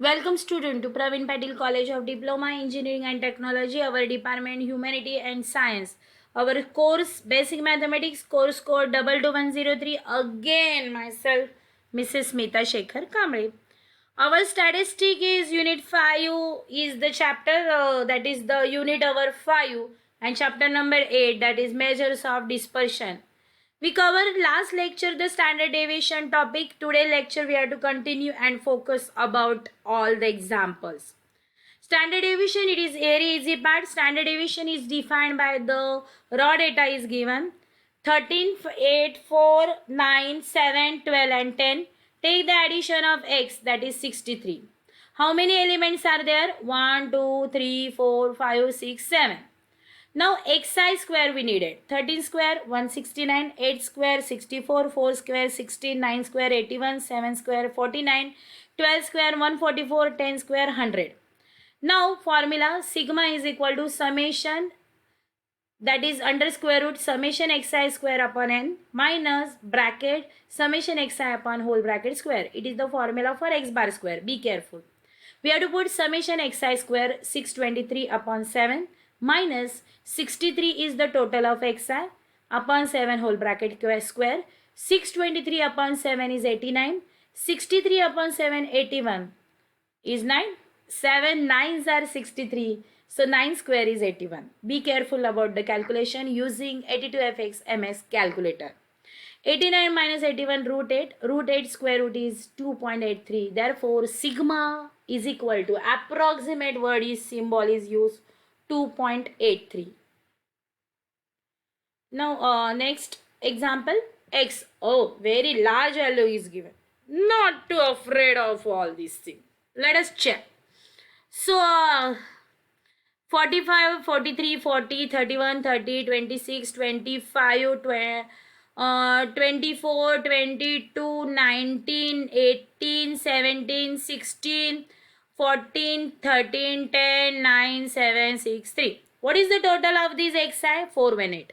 Welcome student to Praveen Patil College of Diploma Engineering and Technology, our department Humanity and Science. Our course Basic Mathematics, course code 22103. Again myself, Mrs. Smita Shekhar Kamre. Our statistic is unit 5 is the chapter that is the unit our 5 and chapter number 8 that is measures of dispersion. We covered last lecture the standard deviation topic. Today lecture we have to continue and focus about all the examples. Standard deviation, it is very easy part. Standard deviation is defined by the raw data is given 13, 8, 4, 9, 7, 12 and 10. Take the addition of x, that is 63. How many elements are there? 1, 2, 3, 4, 5, 6, 7. Now xi square we needed. 13 square 169, 8 square 64, 4 square 16, 9 square 81, 7 square 49, 12 square 144, 10 square 100. Now formula sigma is equal to summation, that is under square root summation xi square upon n minus bracket summation xi upon whole bracket square. It is the formula for x bar square. Be careful. We have to put summation xi square 623 upon 7 minus 63 is the total of xi upon 7 whole bracket square. 623 upon 7 is 89. 63 upon 7 81 is 9. 7 9s are 63. So 9 square is 81. Be careful about the calculation using 82fx ms calculator. 89 minus 81 root 8. Root 8 square root is 2.83. Therefore sigma is equal to approximate word is symbol is used 2.83. Now next example x. Oh, very large value is given. Not too afraid of all these things. Let us check. So 45, 43, 40, 31, 30, 26, 25, 24, 22, 19, 18, 17, 16, 14, 13, 10, 9, 7, 6, 3. What is the total of these xi? 418.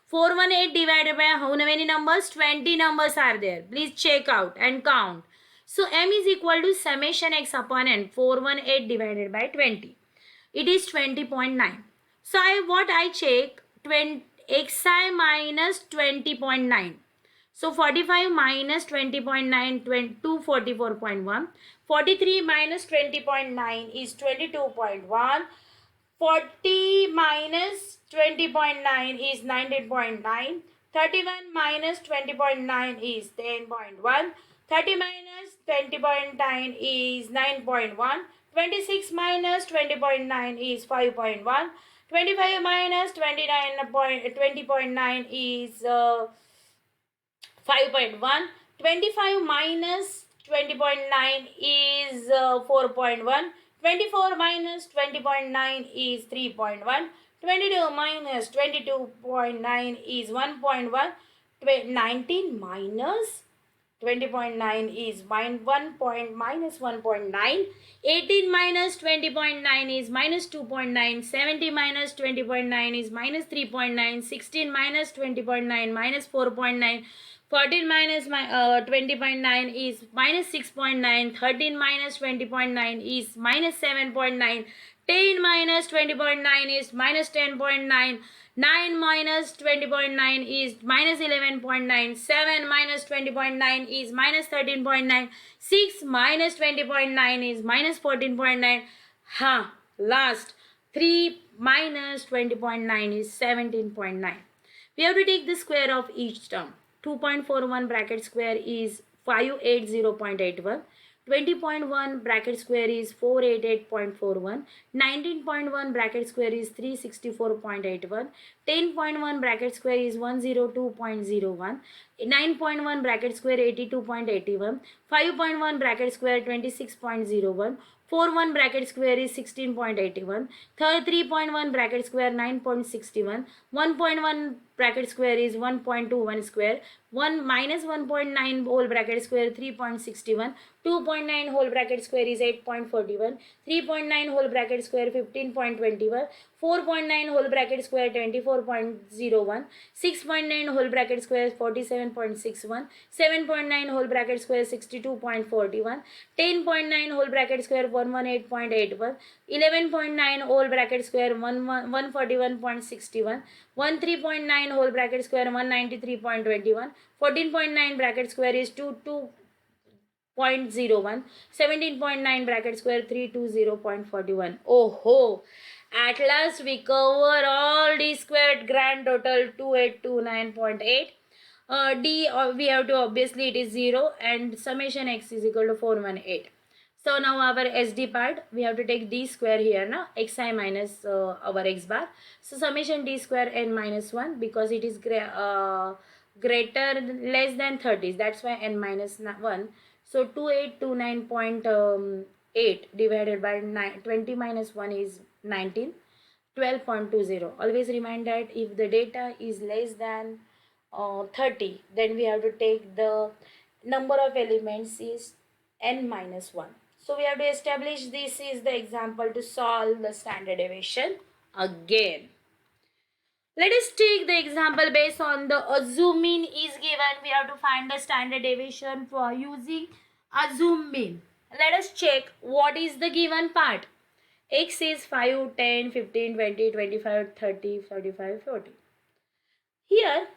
418 divided by how many numbers? 20 numbers are there. Please check out and count. So m is equal to summation x upon n. 418 divided by 20. It is 20.9. So what I check 20 xi minus 20.9. So 45 minus 20.9, 244.1. 43 minus 20.9 is 22.1. 40 minus 20.9 is 19.9. 31 minus 20.9 is 10.1. 30 minus 20.9 is 9.1. 26 minus 20.9 is 5.1. 25 minus 20.9 is 5.1. 25 minus 20.9 is 4.1. 24 minus 20.9 is 3.1. 22 minus 22.9 is 1.1. 19 minus 20.9 is minus 1.9. 18 minus 20.9 is minus 2.9. 70 minus 20.9 is minus 3.9. 16 minus 20.9 minus 4.9. 14 minus 20.9 is minus 6.9. 13 minus 20.9 is minus 7.9. 10 minus 20.9 is minus 10.9. 9 minus 20.9 is minus 11.9. 7 minus 20.9 is minus 13.9. 6 minus 20.9 is minus 14.9. Last 3 minus 20.9 is 17.9. We have to take the square of each term. 2.41 bracket square is 580.81. 20.1 bracket square is 488.41. 19.1 bracket square is 364.81. 10.1 bracket square is 102.01. 9.1 bracket square 82.81. 5.1 bracket square 26.01. 4.1 bracket square is 16.81. 3.1 bracket square 9.61. 1.1 bracket square is 1.21 square. 1 minus 1.9 whole bracket square 3.61. 2.9 whole bracket square is 8.41. 3.9 whole bracket square 15.21. 4.9 whole bracket square 24.01. 6.9 whole bracket square 47. 57.61, 7.9 whole bracket square 62.41, 10.9 whole bracket square 118.81, 11.9 whole bracket square 141.61, 13.9 whole bracket square 193.21, 14.9 bracket square is 22.01, 17.9 bracket square 320.41. Oh ho! At last we cover all d squared grand total 2829.8. D we have to obviously it is 0 and summation x is equal to 418. So now our SD part we have to take d square here na xi minus our x bar. So summation d square n minus 1 because it is greater less than 30. That's why n minus 1. So 2829.8 divided by 20 minus 1 is 19. 12.20. Always remind that if the data is less than 30, then we have to take the number of elements is n minus 1. So we have to establish this is the example to solve the standard deviation again. Let us take the example based on the assume mean is given. We have to find the standard deviation for using assume mean. Let us check what is the given part. X is 5, 10, 15, 20, 25, 30, 45, 40. Here,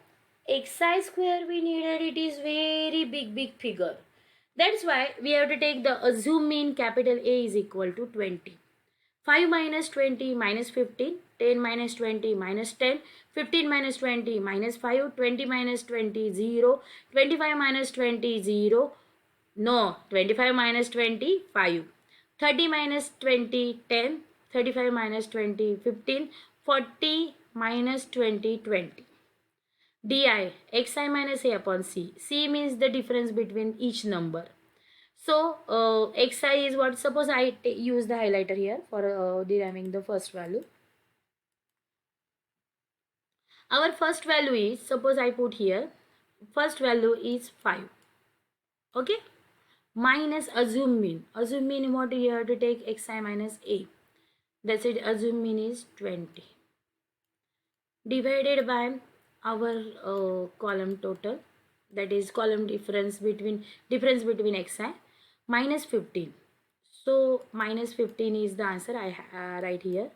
xi square we needed it is very big figure. That's why we have to take the assume mean capital A is equal to 20. 5 minus 20 minus 15, 10 minus 20 minus 10, 15 minus 20 minus 5, 20 minus 20 0, 25 minus 20 0, no, 25 minus 20 5, 30 minus 20 10, 35 minus 20 15, 40 minus 20 20. Di xi minus a upon c. C means the difference between each number. So xi is what, suppose I use the highlighter here for deriving the first value. Our first value is, suppose I put here, first value is 5. Okay. Minus assume mean. Assume mean what you have to take xi minus a. That's it. Assume mean is 20. Divided by our column total. That is column difference between xi minus 15. So minus 15 is the answer I write here.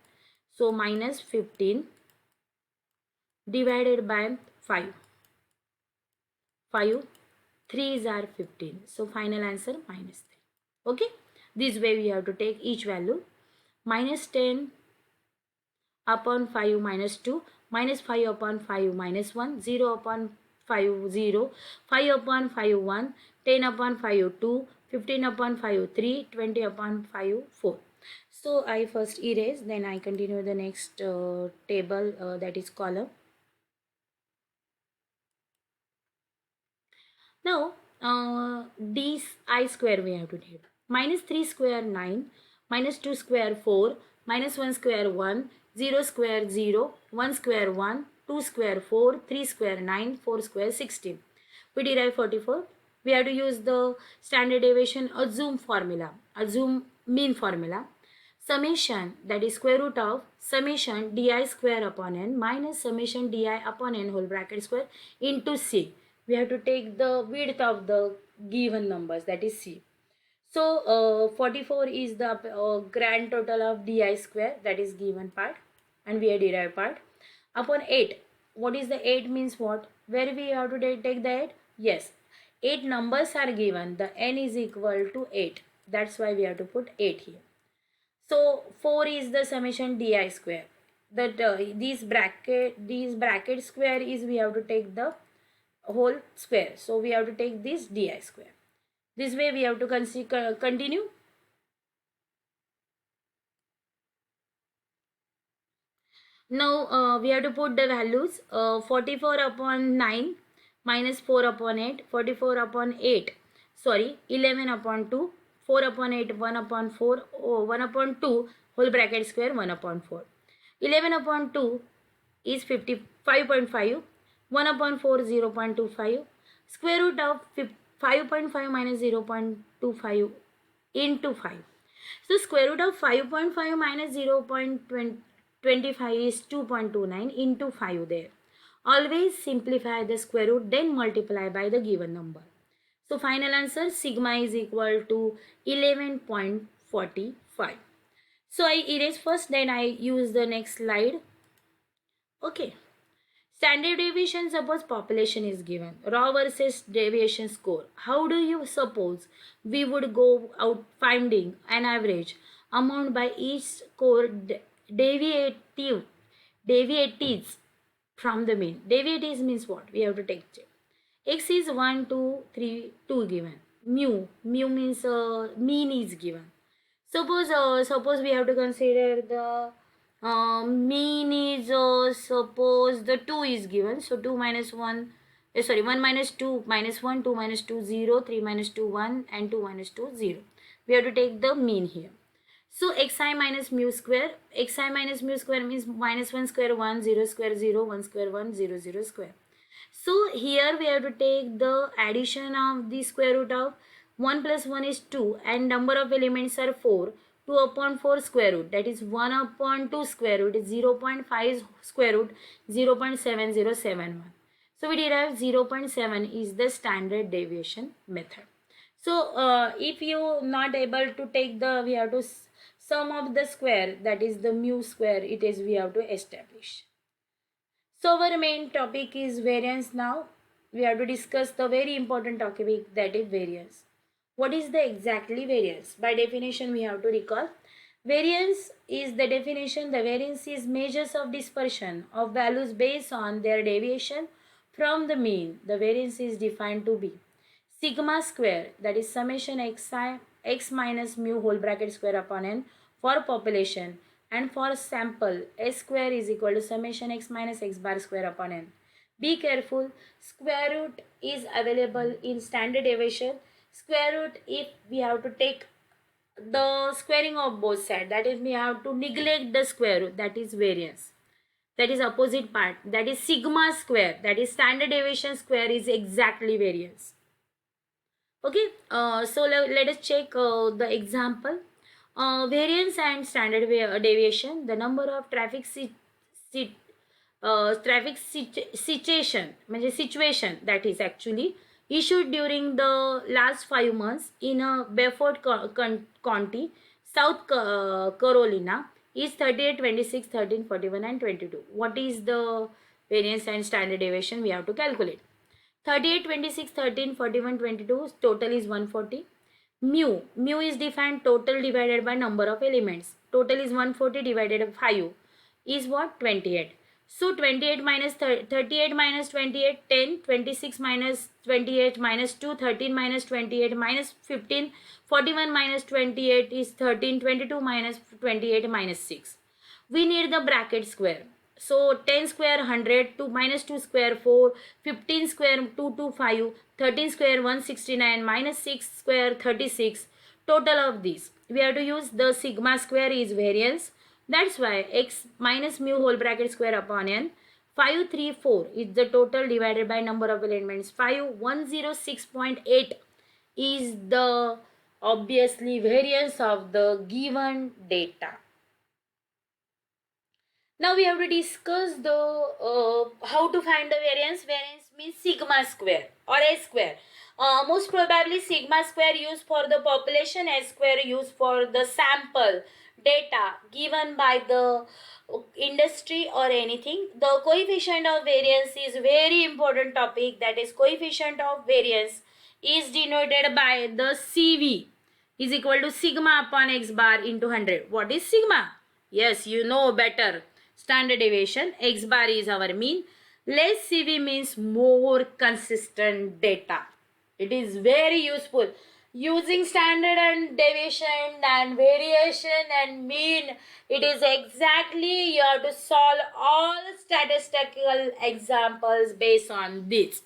So minus 15 divided by 5. 5 3s are 15. So final answer minus 3. Okay. This way we have to take each value. Minus 10 upon 5 minus 2. Minus 5 upon 5 minus 1. 0 upon 5 0. 5 upon 5 1. 10 upon 5 2. 15 upon 5 3. 20 upon 5 4. So I first erase, then I continue the next table, that is column. Now d I square we have to take. Minus 3 square 9, minus 2 square 4, minus 1 square 1, 0 square 0, 1 square 1, 2 square 4, 3 square 9, 4 square 16. We derive 44. We have to use the standard deviation assume formula, assume mean formula. Summation, that is square root of summation di square upon n minus summation di upon n whole bracket square into c. We have to take the width of the given numbers, that is c. So 44 is the grand total of di square, that is given part, and we have derived part, upon 8. What is the 8 means what? Where we have to take the 8? Yes, 8 numbers are given. The n is equal to 8. That's why we have to put 8 here. So 4 is the summation di square. That these bracket square is we have to take the whole square. So we have to take this di square. This way we have to continue. Now we have to put the values. 44 upon 9 minus 4 upon 8. 44 upon 8. Sorry, 11 upon 2. 4 upon 8, 1 upon 4. 1 upon 2 whole bracket square 1 upon 4. 11 upon 2 is 55.5. 1 upon 4 0.25. Square root of 5.5 minus 0.25 into 5. So square root of 5.5 minus 0.25 is 2.29 into 5 there. Always simplify the square root, then multiply by the given number. So final answer, sigma is equal to 11.45. So I erase first, then I use the next slide. Okay. Standard deviation, suppose population is given. Raw versus deviation score. How do you suppose we would go out finding an average amount by each score deviatives from the mean? Deviatives means what? We have to take check. X is 1, 2, 3, 2 given. Mu means mean is given. Suppose we have to consider the mean is suppose the 2 is given. So 2 minus 1, 1 minus 2 minus 1, 2 minus 2 0, 3 minus 2 1 and 2 minus 2 0. We have to take the mean here. So xi minus mu square, means minus 1 square 1, 0 square 0, 1 square 1, 0 0 square. So here we have to take the addition of the square root of 1 plus 1 is 2 and number of elements are 4. 2 upon 4 square root, that is 1 upon 2 square root is 0.5 square root, 0.7071. So we derive 0.7 is the standard deviation method. So if you not able to take the, we have to sum of the square, that is the mu square, it is we have to establish. So our main topic is variance now. We have to discuss the very important topic, that is variance. What is the exactly variance? By definition we have to recall. Variance is the definition. The variance is measures of dispersion of values based on their deviation from the mean. The variance is defined to be sigma square, that is summation x minus mu whole bracket square upon n for population, and for sample s square is equal to summation x minus x bar square upon n. Be careful, square root is available in standard deviation. Square root, if we have to take the squaring of both sides, that is we have to neglect the square root, that is variance. That is opposite part, that is sigma square, that is standard deviation square is exactly variance. Okay, so let us check the example. Variance and standard deviation. The number of traffic situation that is actually issued during the last 5 months in a Beaufort County, South Carolina is 38, 26, 13, 41 and 22. What is the variance and standard deviation? We have to calculate. 38, 26, 13, 41, 22, total is 140. Mu is defined total divided by number of elements. Total is 140 divided by 5 is what? 28. So 28 minus 38 minus 28, 10, 26 minus 28 minus 2, 13 minus 28 minus 15, 41 minus 28 is 13, 22 minus 28 minus 6. We need the bracket square. So 10 square 100, 2 minus 2 square 4, 15 square 225, 13 square 169, minus 6 square 36. Total of these. We have to use the sigma square is variance. That's why x minus mu whole bracket square upon n. 534 is the total divided by number of elements. 5106.8 is the obviously variance of the given data. Now we have to discuss the how to find the variance. Variance means sigma square or s square. Most probably sigma square used for the population, s square used for the sample data given by the industry or anything. The coefficient of variance is very important topic, that is coefficient of variance is denoted by the CV is equal to sigma upon x bar into 100. What is sigma? Yes, you know better. Standard deviation, x bar is our mean. Less CV means more consistent data. It is very useful. Using standard and deviation and variation and mean, it is exactly you have to solve all statistical examples based on this.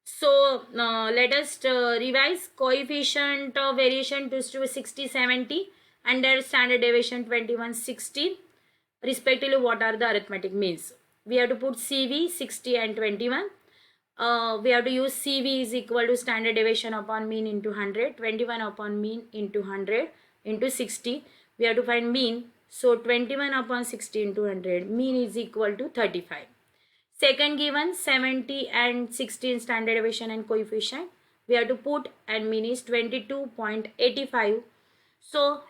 So let us revise. Coefficient of variation to 60, 70, under standard deviation 21, 16. Respectively, what are the arithmetic means? We have to put CV 60 and 21. We have to use CV is equal to standard deviation upon mean into 100, 21 upon mean into 100 into 60. We have to find mean. So 21 upon 60 into 100, mean is equal to 35. Second given 70 and 16 standard deviation and coefficient. We have to put, and mean is 22.85. So